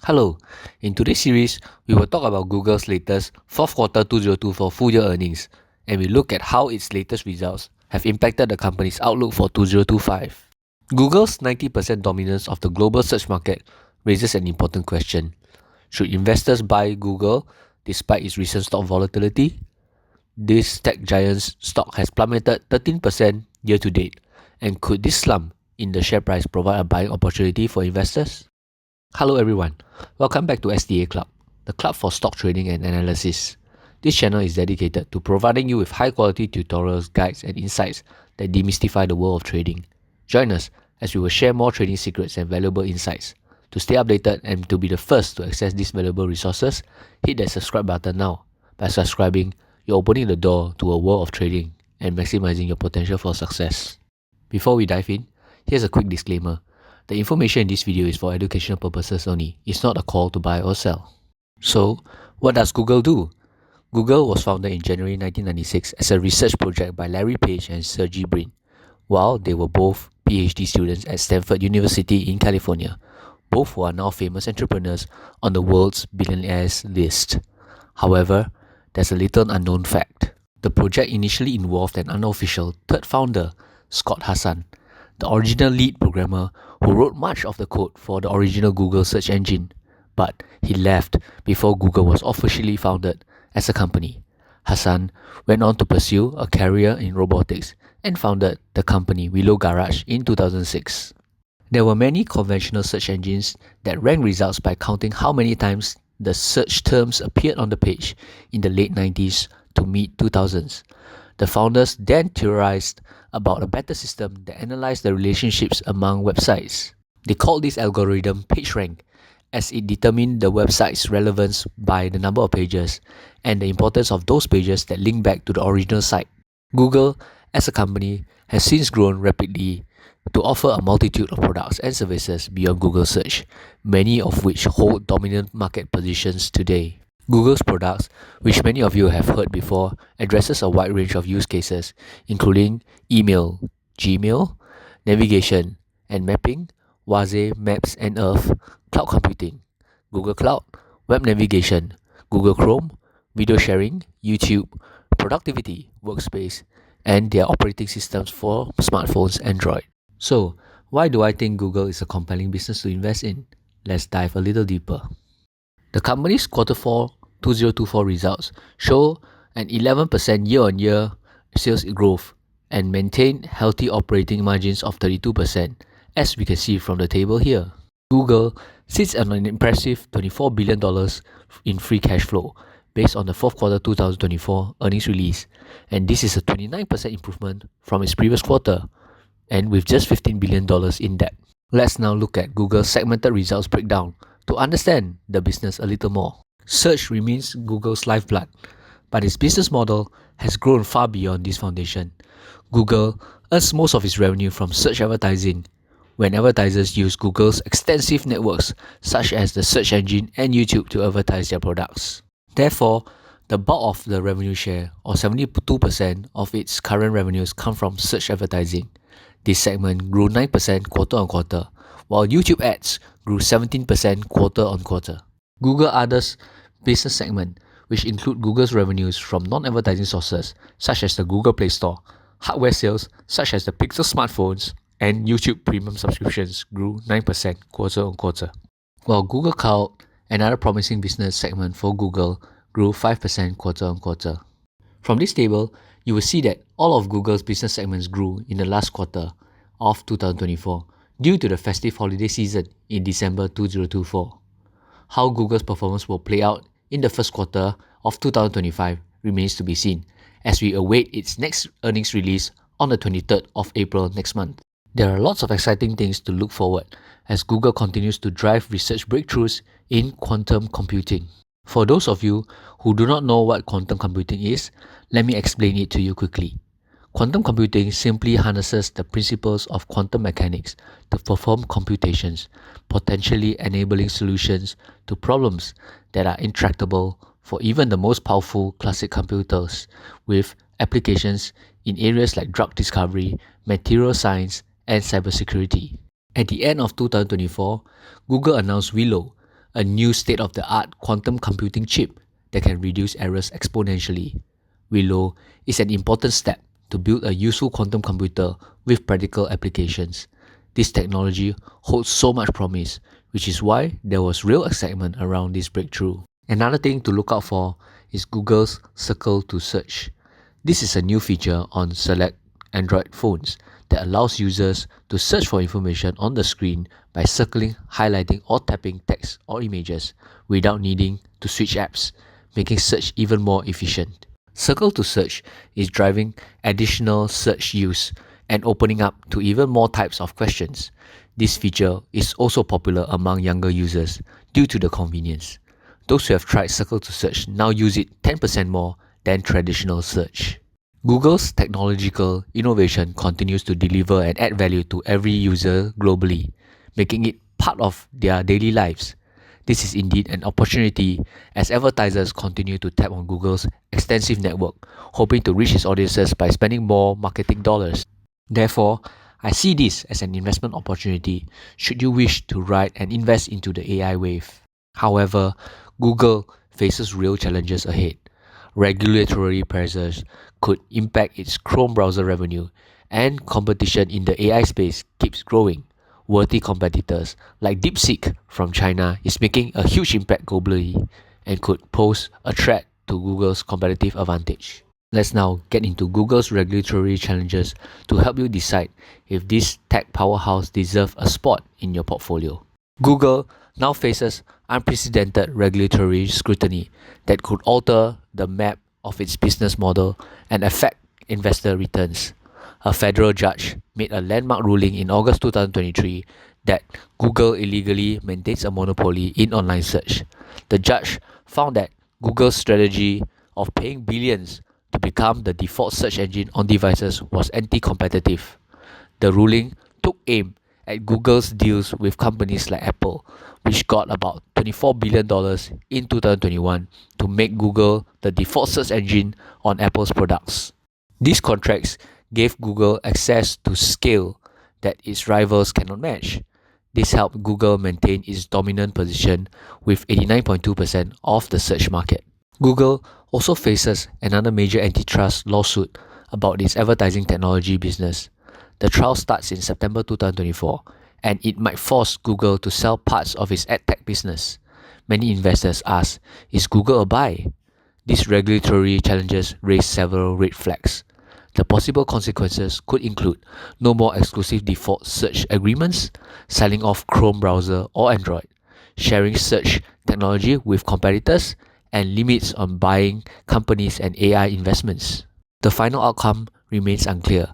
Hello, in today's series, we will talk about Google's latest fourth quarter 2024 full year earnings, and we look at how its latest results have impacted the company's outlook for 2025. Google's 90% dominance of the global search market raises an important question. Should investors buy Google despite its recent stock volatility? This tech giant's stock has plummeted 13% year to date, and could this slump in the share price provide a buying opportunity for investors? Hello everyone, welcome back to STA Club, the club for stock trading and analysis. This channel is dedicated to providing you with high quality tutorials, guides and insights that demystify the world of trading. Join us as we will share more trading secrets and valuable insights. To stay updated and to be the first to access these valuable resources, hit that subscribe button now. By subscribing, you're opening the door to a world of trading and maximizing your potential for success. Before we dive in, here's a quick disclaimer. The information in this video is for educational purposes only. It's not a call to buy or sell. So, what does Google do? Google was founded in January 1996 as a research project by Larry Page and Sergey Brin, while they were both PhD students at Stanford University in California, both who are now famous entrepreneurs on the world's billionaires list. However, there's a little unknown fact. The project initially involved an unofficial third founder, Scott Hassan, the original lead programmer who wrote much of the code for the original Google search engine, but he left before Google was officially founded as a company. Hassan went on to pursue a career in robotics and founded the company Willow Garage in 2006. There were many conventional search engines that rank results by counting how many times the search terms appeared on the page in the late 90s to mid 2000s. The founders then theorized about a better system that analyzed the relationships among websites. They called this algorithm PageRank, as it determined the website's relevance by the number of pages and the importance of those pages that link back to the original site. Google, as a company, has since grown rapidly to offer a multitude of products and services beyond Google Search, many of which hold dominant market positions today. Google's products, which many of you have heard before, addresses a wide range of use cases, including email, Gmail, navigation and mapping, Waze, Maps and Earth, cloud computing, Google Cloud, web navigation, Google Chrome, video sharing, YouTube, productivity, workspace, and their operating systems for smartphones, Android. So, why do I think Google is a compelling business to invest in? Let's dive a little deeper. The company's Q4 2024 results show an 11% year-on-year sales growth and maintained healthy operating margins of 32%, as we can see from the table here. Google sits on an impressive $24 billion in free cash flow based on the fourth quarter 2024 earnings release, and this is a 29% improvement from its previous quarter, and with just $15 billion in debt. Let's now look at Google's segmented results breakdown to understand the business a little more. Search remains Google's lifeblood, but its business model has grown far beyond this foundation. Google earns most of its revenue from search advertising, when advertisers use Google's extensive networks such as the search engine and YouTube to advertise their products. Therefore, the bulk of the revenue share, or 72% of its current revenues, come from search advertising. This segment grew 9% quarter on quarter, while YouTube ads grew 17% quarter on quarter. Google Others business segment, which include Google's revenues from non-advertising sources such as the Google Play Store, hardware sales such as the Pixel smartphones, and YouTube Premium subscriptions grew 9% quarter on quarter. While Google Cloud, another promising business segment for Google, grew 5% quarter on quarter. From this table, you will see that all of Google's business segments grew in the last quarter of 2024 due to the festive holiday season in December 2024. How Google's performance will play out in the first quarter of 2025 remains to be seen, as we await its next earnings release on the 23rd of April next month. There are lots of exciting things to look forward as Google continues to drive research breakthroughs in quantum computing. For those of you who do not know what quantum computing is, let me explain it to you quickly. Quantum computing simply harnesses the principles of quantum mechanics to perform computations, potentially enabling solutions to problems that are intractable for even the most powerful classic computers, with applications in areas like drug discovery, material science, and cybersecurity. At the end of 2024, Google announced Willow, a new state-of-the-art quantum computing chip that can reduce errors exponentially. Willow is an important step to build a useful quantum computer with practical applications. This technology holds so much promise, which is why there was real excitement around this breakthrough. Another thing to look out for is Google's Circle to Search. This is a new feature on select Android phones that allows users to search for information on the screen by circling, highlighting, or tapping text or images without needing to switch apps, making search even more efficient. Circle to Search is driving additional search use and opening up to even more types of questions. This feature is also popular among younger users due to the convenience. Those who have tried Circle to Search now use it 10% more than traditional search. Google's technological innovation continues to deliver and add value to every user globally, making it part of their daily lives. This is indeed an opportunity as advertisers continue to tap on Google's extensive network, hoping to reach its audiences by spending more marketing dollars. Therefore, I see this as an investment opportunity should you wish to ride and invest into the AI wave. However, Google faces real challenges ahead. Regulatory pressures could impact its Chrome browser revenue, and competition in the AI space keeps growing. Worthy competitors like DeepSeek from China is making a huge impact globally and could pose a threat to Google's competitive advantage. Let's now get into Google's regulatory challenges to help you decide if this tech powerhouse deserves a spot in your portfolio. Google now faces unprecedented regulatory scrutiny that could alter the map of its business model and affect investor returns. A federal judge made a landmark ruling in August 2023 that Google illegally maintains a monopoly in online search. The judge found that Google's strategy of paying billions to become the default search engine on devices was anti-competitive. The ruling took aim at Google's deals with companies like Apple, which got about $24 billion in 2021 to make Google the default search engine on Apple's products. These contracts gave Google access to scale that its rivals cannot match. This helped Google maintain its dominant position with 89.2% of the search market. Google also faces another major antitrust lawsuit about its advertising technology business. The trial starts in September 2024, and it might force Google to sell parts of its adtech business. Many investors ask, is Google a buy? These regulatory challenges raise several red flags. The possible consequences could include no more exclusive default search agreements, selling off Chrome browser or Android, sharing search technology with competitors, and limits on buying companies and AI investments. The final outcome remains unclear.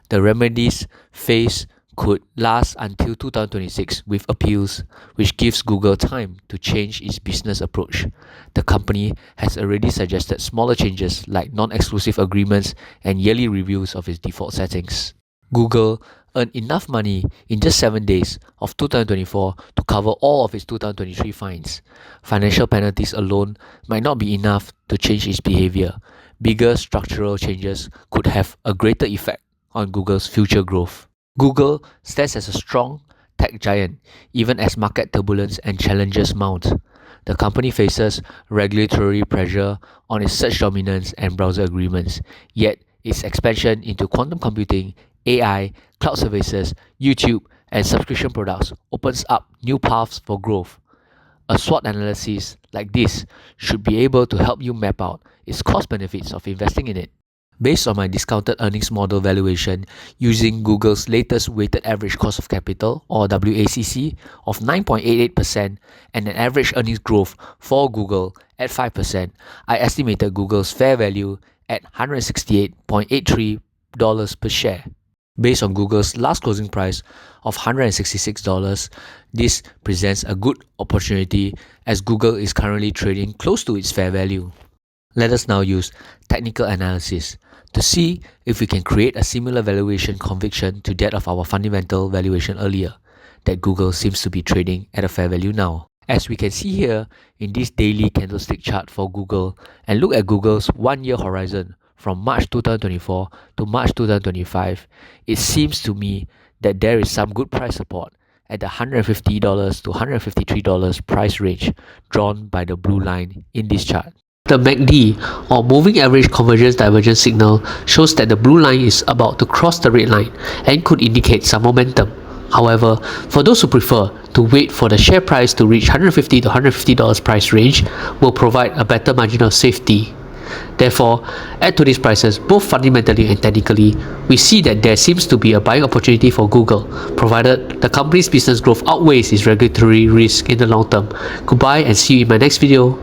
The remedies phase could last until 2026 with appeals, which gives Google time to change its business approach. The company has already suggested smaller changes like non-exclusive agreements and yearly reviews of its default settings. Google earned enough money in just 7 days of 2024 to cover all of its 2023 fines. Financial penalties alone might not be enough to change its behavior. Bigger structural changes could have a greater effect on Google's future growth. Google stands as a strong tech giant, even as market turbulence and challenges mount. The company faces regulatory pressure on its search dominance and browser agreements, yet its expansion into quantum computing, AI, cloud services, YouTube, and subscription products opens up new paths for growth. A SWOT analysis like this should be able to help you map out its cost benefits of investing in it. Based on my discounted earnings model valuation using Google's latest weighted average cost of capital or WACC of 9.88% and an average earnings growth for Google at 5%, I estimated Google's fair value at $168.83 per share. Based on Google's last closing price of $166, this presents a good opportunity as Google is currently trading close to its fair value. Let us now use technical analysis to see if we can create a similar valuation conviction to that of our fundamental valuation earlier, that Google seems to be trading at a fair value now. As we can see here in this daily candlestick chart for Google, and look at Google's 1-year horizon from March 2024 to March 2025, it seems to me that there is some good price support at the $150 to $153 price range drawn by the blue line in this chart. The MACD, or Moving Average Convergence Divergence signal, shows that the blue line is about to cross the red line and could indicate some momentum. However, for those who prefer to wait for the share price to reach $150 to $150 price range, will provide a better margin of safety. Therefore, at today's prices, both fundamentally and technically, we see that there seems to be a buying opportunity for Google, provided the company's business growth outweighs its regulatory risk in the long term. Goodbye and see you in my next video.